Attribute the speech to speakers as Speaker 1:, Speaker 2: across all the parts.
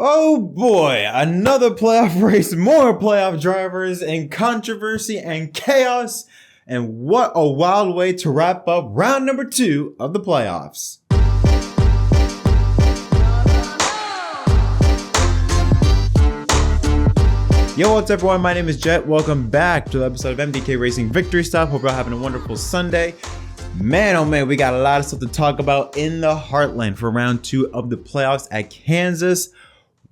Speaker 1: Oh boy, another playoff race, more playoff drivers, and controversy and chaos. And what a wild way to wrap up round number 2 of the playoffs. Yo, what's up everyone? My name is Jet. Welcome back to the episode of MDK Racing Victory Stop. Hope you're having a wonderful Sunday. Man, oh man, we got a lot of stuff to talk about in the Heartland for round 2 of the playoffs at Kansas.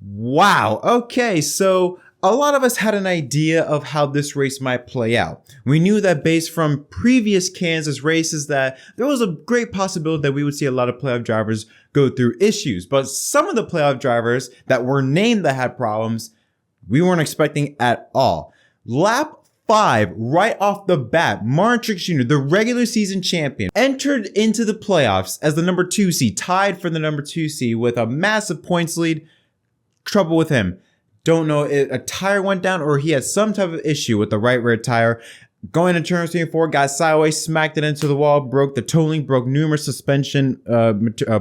Speaker 1: Wow. Okay, so a lot of us had an idea of how this race might play out. We knew that based from previous Kansas races that there was a great possibility that we would see a lot of playoff drivers go through issues. But some of the playoff drivers that were named that had problems, we weren't expecting at all. Lap 5, right off the bat, Martin Truex Jr., the regular season champion, entered into the playoffs as the number 2 seed, tied for the number 2 seed with a massive points lead. Trouble with him. Don't know if a tire went down or he had some type of issue with the right rear tire. Going into turns 3 and 4, got sideways, smacked it into the wall, broke the toe link, broke numerous suspension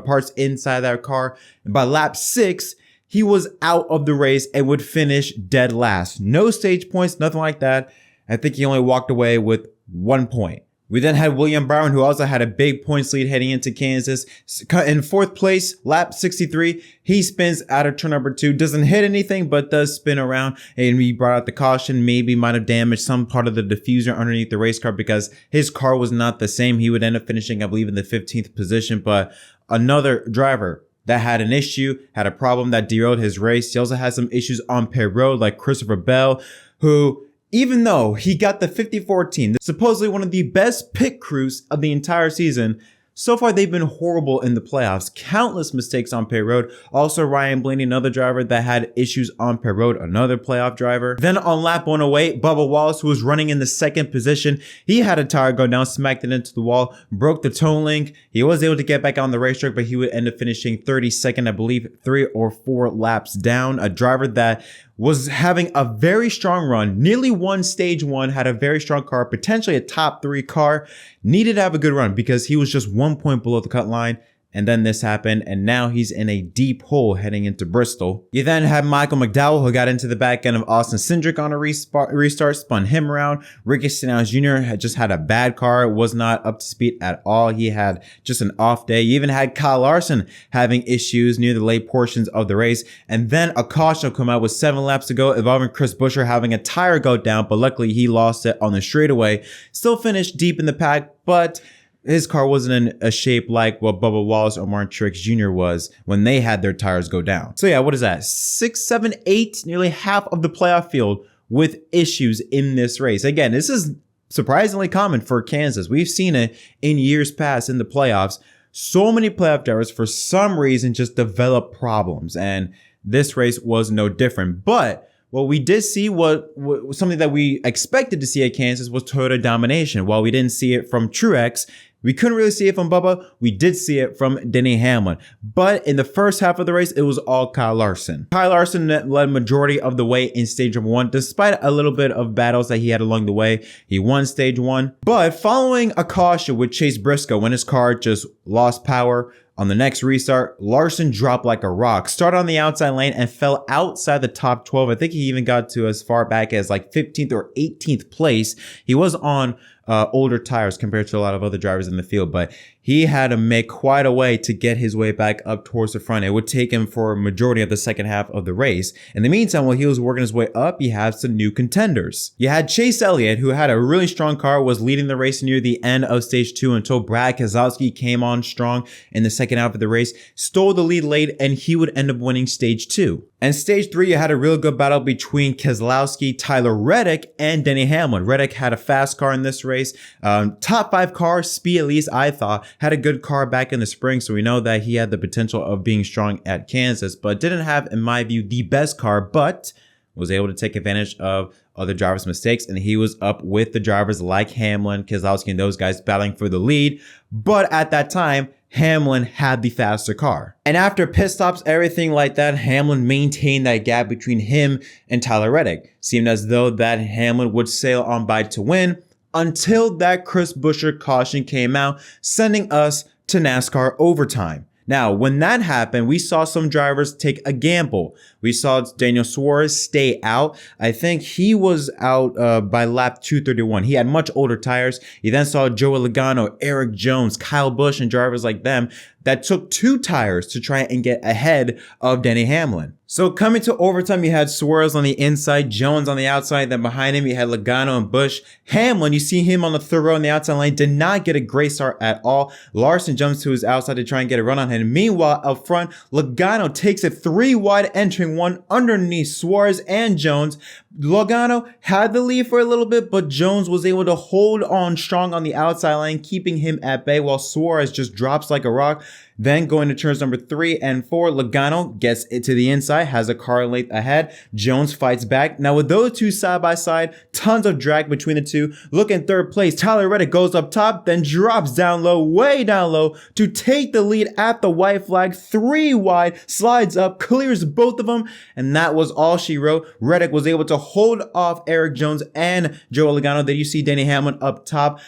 Speaker 1: parts inside that car. And by lap 6, he was out of the race and would finish dead last. No stage points, nothing like that. I think he only walked away with 1 point. We then had William Byron, who also had a big points lead heading into Kansas. In 4th place, lap 63, he spins out of turn number 2, doesn't hit anything, but does spin around. And we brought out the caution, maybe might have damaged some part of the diffuser underneath the race car because his car was not the same. He would end up finishing, I believe, in the 15th position. But another driver that had an issue, had a problem that derailed his race. He also had some issues on pit road, like Christopher Bell, who, even though he got the 54 team, supposedly one of the best pit crews of the entire season, so far they've been horrible in the playoffs. Countless mistakes on pit road. Also Ryan Blaney, another driver that had issues on pit road, another playoff driver. Then on lap 108, Bubba Wallace, who was running in the 2nd position, he had a tire go down, smacked it into the wall, broke the toe link. He was able to get back on the racetrack, but he would end up finishing 32nd, I believe, 3 or 4 laps down. A driver that was having a very strong run, nearly won stage 1, had a very strong car, potentially a top 3 car, needed to have a good run because he was just 1 point below the cut line. And then this happened, and now he's in a deep hole heading into Bristol. You then had Michael McDowell, who got into the back end of Austin Cindric on a restart, spun him around. Ricky Stenhouse Jr. had just had a bad car, was not up to speed at all. He had just an off day. You even had Kyle Larson having issues near the late portions of the race. And then a caution come out with 7 laps to go, involving Chris Buescher having a tire go down, but luckily he lost it on the straightaway. Still finished deep in the pack, but his car wasn't in a shape like what Bubba Wallace or Martin Truex Jr. was when they had their tires go down. So yeah, what is that? 6, 7, 8, nearly half of the playoff field with issues in this race. Again, this is surprisingly common for Kansas. We've seen it in years past in the playoffs. So many playoff drivers, for some reason, just develop problems. And this race was no different. But what we did see, what something that we expected to see at Kansas, was Toyota domination. While we didn't see it from Truex, we couldn't really see it from Bubba. We did see it from Denny Hamlin. But in the first half of the race, it was all Kyle Larson. Kyle Larson led majority of the way in stage number 1, despite a little bit of battles that he had along the way. He won stage 1. But following a caution with Chase Briscoe when his car just lost power, on the next restart, Larson dropped like a rock, started on the outside lane and fell outside the top 12. I think he even got to as far back as like 15th or 18th place. He was on older tires compared to a lot of other drivers in the field, but he had to make quite a way to get his way back up towards the front. It would take him for a majority of the second half of the race. In the meantime, while he was working his way up, you have some new contenders. You had Chase Elliott, who had a really strong car, was leading the race near the end of stage 2 until Brad Keselowski came on strong in the second half of the race, stole the lead late, and he would end up winning stage 2. And stage 3, you had a real good battle between Keselowski, Tyler Reddick, and Denny Hamlin. Reddick had a fast car in this race. Top 5 car, speed at least, I thought. Had a good car back in the spring, so we know that he had the potential of being strong at Kansas, but didn't have, in my view, the best car, but was able to take advantage of other drivers' mistakes, and he was up with the drivers like Hamlin, Keselowski, and those guys battling for the lead. But at that time, Hamlin had the faster car. And after pit stops, everything like that, Hamlin maintained that gap between him and Tyler Reddick. Seemed as though that Hamlin would sail on by to win until that Chris Buescher caution came out, sending us to NASCAR overtime. Now, when that happened, we saw some drivers take a gamble. We saw Daniel Suarez stay out. I think he was out by lap 231. He had much older tires. You then saw Joey Logano, Eric Jones, Kyle Busch, and drivers like them that took 2 tires to try and get ahead of Denny Hamlin. So coming to overtime, you had Suarez on the inside, Jones on the outside. Then behind him, you had Logano and Busch. Hamlin, you see him on the third row on the outside lane, did not get a great start at all. Larson jumps to his outside to try and get a run on him. Meanwhile, up front, Logano takes it 3 wide, entering one underneath Suarez and Jones. Logano had the lead for a little bit, but Jones was able to hold on strong on the outside lane, keeping him at bay while Suarez just drops like a rock. Then going to turns number 3 and 4, Logano gets it to the inside, has a car length ahead. Jones fights back. Now with those two side by side, tons of drag between the two. Look in third place, Tyler Reddick goes up top, then drops down low, way down low to take the lead at the white flag. 3 wide, slides up, clears both of them, and that was all she wrote. Reddick was able to hold off Eric Jones and Joe Logano. Then you see Denny Hamlin up top.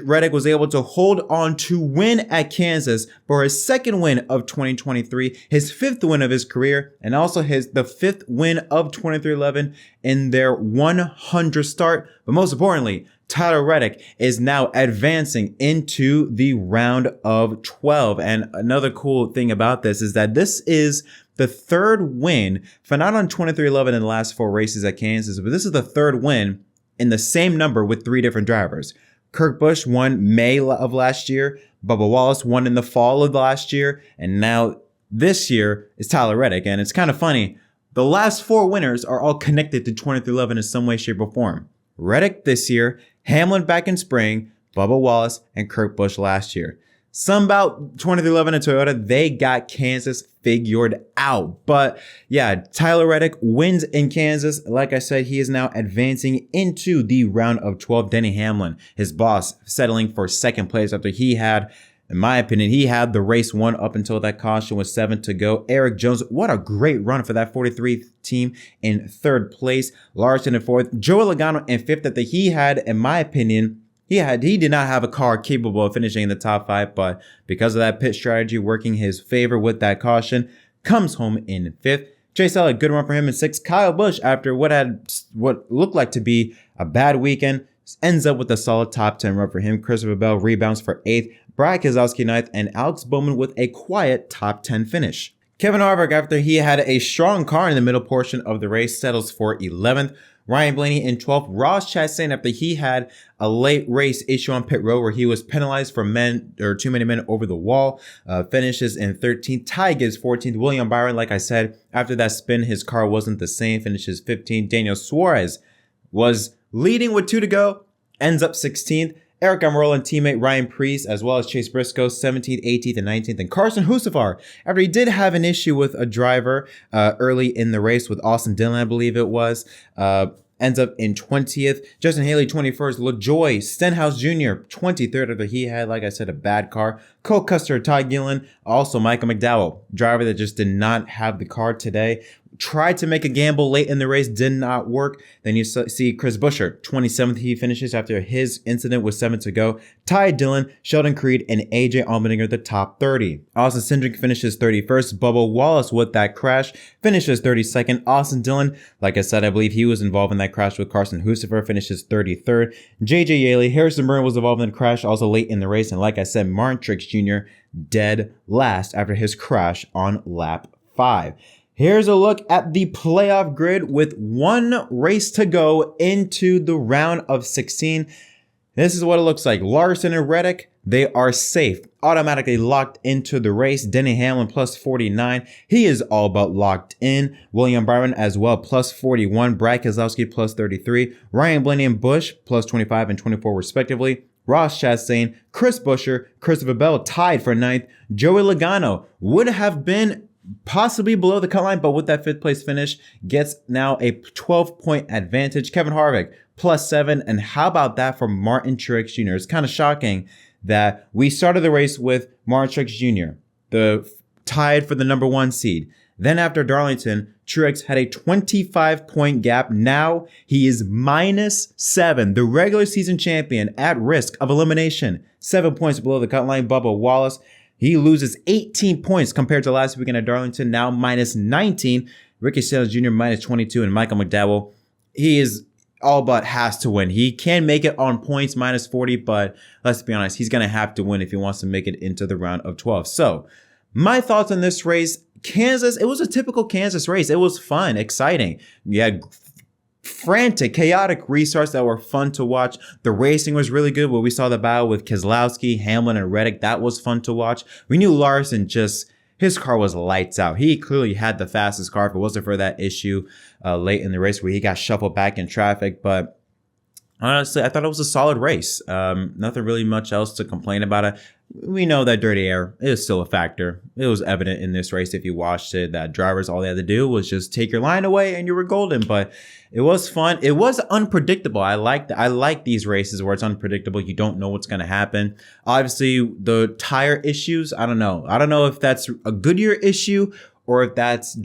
Speaker 1: Reddick was able to hold on to win at Kansas for his second win of 2023, his 5th win of his career, and also the 5th win of 23XI in their 100th start. But most importantly, Tyler Reddick is now advancing into the round of 12. And another cool thing about this is that this is the 3rd win for not on 23XI in the last 4 races at Kansas, but this is the 3rd win in the same number with 3 different drivers. Kurt Busch won May of last year. Bubba Wallace won in the fall of last year. And now this year is Tyler Reddick. And it's kind of funny. The last 4 winners are all connected to 23XI in some way, shape, or form. Reddick this year, Hamlin back in spring, Bubba Wallace, and Kurt Busch last year. Some about 23XI and Toyota, they got Kansas figured out. But yeah, Tyler Reddick wins in Kansas. Like I said, he is now advancing into the round of 12. Denny Hamlin, his boss, settling for 2nd place after he had, in my opinion, he had the race won up until that caution with 7 to go. Eric Jones, what a great run for that 43 team in 3rd place. Larson in 4th. Joey Logano in 5th after he had, in my opinion, he did not have a car capable of finishing in the top 5, but because of that pit strategy working his favor with that caution, comes home in 5th. Chase Elliott, good run for him in 6th. Kyle Busch, after what looked like to be a bad weekend, ends up with a solid top 10 run for him. Christopher Bell rebounds for 8th. Brad Keselowski 9th, and Alex Bowman with a quiet top 10 finish. Kevin Harvick, after he had a strong car in the middle portion of the race, settles for 11th. Ryan Blaney in 12th. Ross Chastain, after he had a late race issue on pit road where he was penalized for too many men over the wall, finishes in 13th. Ty Gibbs 14th. William Byron, like I said, after that spin, his car wasn't the same, finishes 15th. Daniel Suarez was leading with 2 to go, ends up 16th. Eric Almirola and teammate Ryan Preece, as well as Chase Briscoe, 17th, 18th, and 19th. And Carson Husafar, after he did have an issue with a driver early in the race with Austin Dillon, I believe it was, ends up in 20th. Justin Haley, 21st. LaJoy Stenhouse Jr., 23rd, after he had, like I said, a bad car. Cole Custer, Ty Gillen, also Michael McDowell, driver that just did not have the car today. Tried to make a gamble late in the race, did not work. Then you see Chris Buescher, 27th, he finishes after his incident with 7 to go. Ty Dillon, Sheldon Creed, and AJ Allmendinger, the top 30. Austin Cindric finishes 31st. Bubba Wallace with that crash finishes 32nd. Austin Dillon, like I said, I believe he was involved in that crash with Carson Husafar, finishes 33rd. JJ Yaley, Harrison Burton was involved in the crash also late in the race. And like I said, Martin Truex Jr. dead last after his crash on lap 5. Here's a look at the playoff grid with 1 race to go into the round of 16. This is what it looks like. Larson and Reddick, they are safe, automatically locked into the race. Denny Hamlin plus 49. He is all but locked in. William Byron as well, plus 41. Brad Keselowski plus 33. Ryan Blaney and Busch plus 25 and 24 respectively. Ross Chastain, Chris Buescher, Christopher Bell tied for 9th. Joey Logano would have been possibly below the cut line, but with that 5th place finish, gets now a 12-point advantage. Kevin Harvick, plus 7. And how about that for Martin Truex Jr.? It's kind of shocking that we started the race with Martin Truex Jr., tied for the number 1 seed. Then after Darlington, Truex had a 25-point gap. Now he is minus 7, the regular season champion at risk of elimination. 7 points below the cut line. Bubba Wallace, he loses 18 points compared to last weekend at Darlington, now minus 19. Ricky Stenhouse Jr. -22, and Michael McDowell, he is all but has to win. He can make it on points -40, but let's be honest, he's going to have to win if he wants to make it into the round of 12. So my thoughts on this race, Kansas, it was a typical Kansas race. It was fun, exciting. You had frantic, chaotic restarts that were fun to watch. The racing was really good. When we saw the battle with Keselowski, Hamlin, and Reddick, that was fun to watch. We knew Larson his car was lights out. He clearly had the fastest car if it wasn't for that issue late in the race where he got shuffled back in traffic. But honestly, I thought it was a solid race. Nothing really much else to complain about it. We know that dirty air is still a factor. It was evident in this race if you watched it that drivers, all they had to do was just take your line away and you were golden. But it was fun. It was unpredictable. I like these races where it's unpredictable. You don't know what's going to happen. Obviously, the tire issues, I don't know. I don't know if that's a Goodyear issue or if that's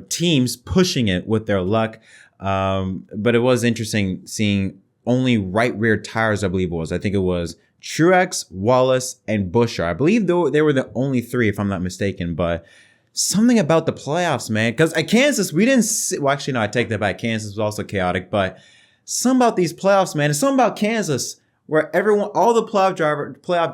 Speaker 1: teams pushing it with their luck. But it was interesting seeing only right rear tires, I believe it was. I think it was Truex, Wallace, and Buescher. I believe they were the only three, if I'm not mistaken. But something about the playoffs, man. Because at Kansas, we didn't see... Well, actually, no, I take that back. Kansas was also chaotic. But something about these playoffs, man. It's something about Kansas where all the playoff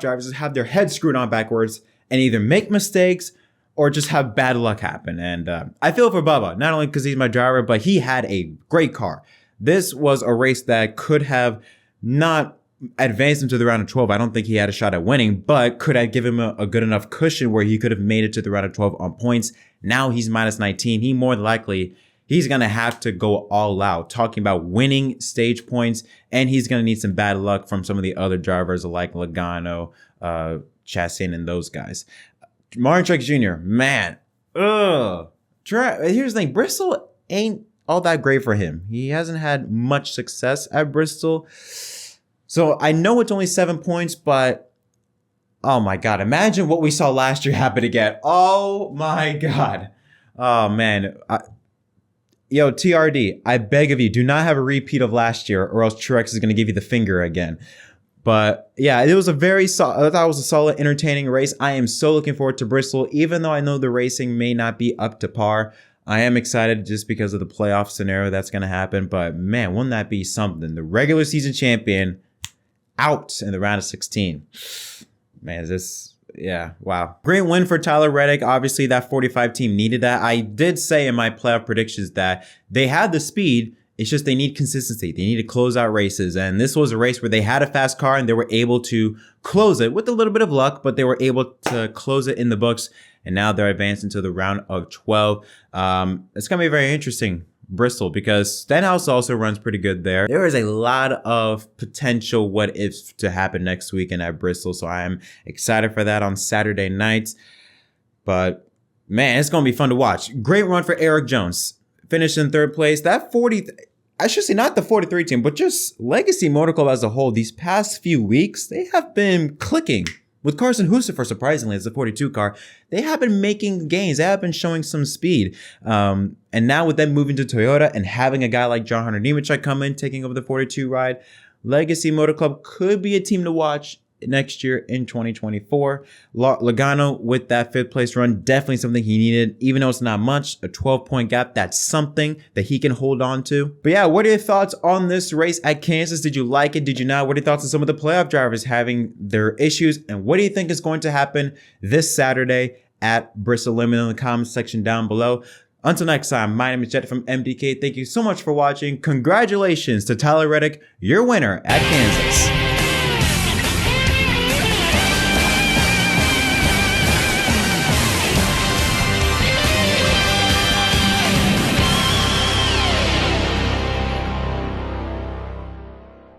Speaker 1: drivers have their heads screwed on backwards and either make mistakes or just have bad luck happen. And I feel for Bubba, not only because he's my driver, but he had a great car. This was a race that could have not advanced him to the round of 12. I don't think he had a shot at winning, but could have given him a good enough cushion where he could have made it to the round of 12 on points. Now he's -19. He more than likely, he's going to have to go all out, talking about winning stage points, and he's going to need some bad luck from some of the other drivers like Logano, Chastain, and those guys. Martin Truex Jr., man, here's the thing, Bristol ain't all that great for him. He hasn't had much success at Bristol. So I know it's only 7 points, but oh my God, imagine what we saw last year happen again. Oh my God. Oh man. Yo, TRD, I beg of you, do not have a repeat of last year or else Truex is going to give you the finger again. But yeah, it was I thought it was a solid, entertaining race. I am so looking forward to Bristol, even though I know the racing may not be up to par. I am excited just because of the playoff scenario that's going to happen. But man, wouldn't that be something? The regular season champion out in the round of 16. Man, yeah, wow. Great win for Tyler Reddick. Obviously, that 45 team needed that. I did say in my playoff predictions that they had the speed. It's just they need consistency. They need to close out races. And this was a race where they had a fast car and they were able to close it with a little bit of luck, but they were able to close it in the books. And now they're advancing to the round of 12. It's going to be very interesting, Bristol, because Stenhouse also runs pretty good there. There is a lot of potential what ifs to happen next weekend at Bristol. So I am excited for that on Saturday nights. But man, it's going to be fun to watch. Great run for Eric Jones. Finished in third place. That 40, I should say not the 43 team, but just Legacy Motor Club as a whole. These past few weeks, they have been clicking. With Carson Husifer, surprisingly, as the 42 car, they have been making gains. They have been showing some speed. And now with them moving to Toyota and having a guy like John Hunter Nemechek come in, taking over the 42 ride, Legacy Motor Club could be a team to watch next year in 2024. Logano with that 5th place run, definitely something he needed, even though it's not much, a 12-point gap. That's something that he can hold on to. But yeah, what are your thoughts on this race at Kansas? Did you like it? Did you not? What are your thoughts on some of the playoff drivers having their issues? And what do you think is going to happen this Saturday at Bristol? Let me know in the comments section down below. Until next time, my name is Jett from MDK. Thank you so much for watching. Congratulations to Tyler Reddick, your winner at Kansas.